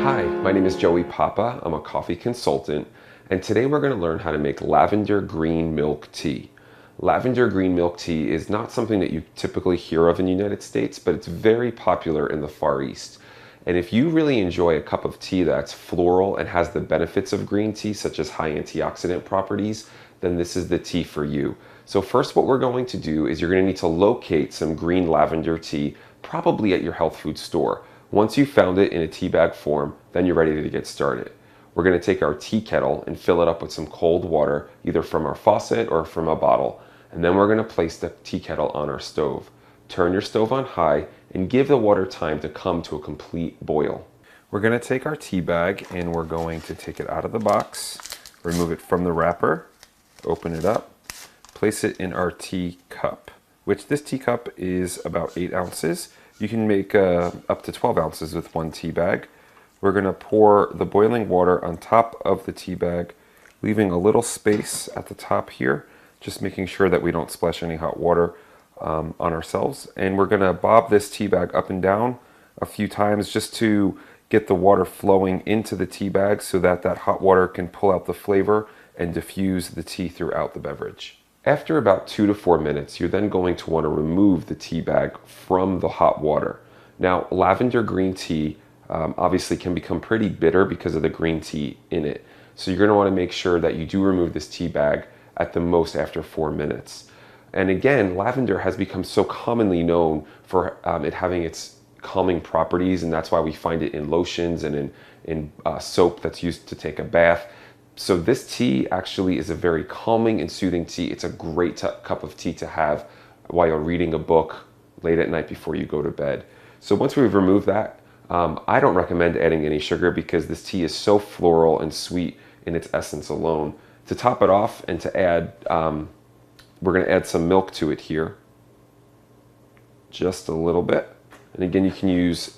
Hi, my name is Joey Papa. I'm a coffee consultant, and today we're going to learn how to make lavender green milk tea. Lavender green milk tea is not something that you typically hear of in the United States, but it's very popular in the Far East. And if you really enjoy a cup of tea that's floral and has the benefits of green tea, such as high antioxidant properties, then this is the tea for you. So first, what we're going to do is you're going to need to locate some green lavender tea, probably at your health food store. Once you've found it in a tea bag form, then you're ready to get started. We're going to take our tea kettle and fill it up with some cold water, either from our faucet or from a bottle. And then we're going to place the tea kettle on our stove. Turn your stove on high and give the water time to come to a complete boil. We're going to take our tea bag and we're going to take it out of the box, remove it from the wrapper, open it up, place it in our tea cup, which this tea cup is about 8 ounces. You can make up to 12 ounces with one tea bag. We're going to pour the boiling water on top of the tea bag, leaving a little space at the top here, just making sure that we don't splash any hot water on ourselves. And we're going to bob this tea bag up and down a few times just to get the water flowing into the tea bag so that that hot water can pull out the flavor and diffuse the tea throughout the beverage. After about 2 to 4 minutes, you're then going to want to remove the tea bag from the hot water. Now, lavender green tea obviously can become pretty bitter because of the green tea in it. So you're going to want to make sure that you do remove this tea bag at the most after 4 minutes. And again, lavender has become so commonly known for it having its calming properties, and that's why we find it in lotions and in soap that's used to take a bath. So this tea actually is a very calming and soothing tea. It's a great cup of tea to have while you're reading a book late at night before you go to bed. So once we've removed that, I don't recommend adding any sugar because this tea is so floral and sweet in its essence alone. To top it off and to add, we're going to add some milk to it here. Just a little bit. And again, you can use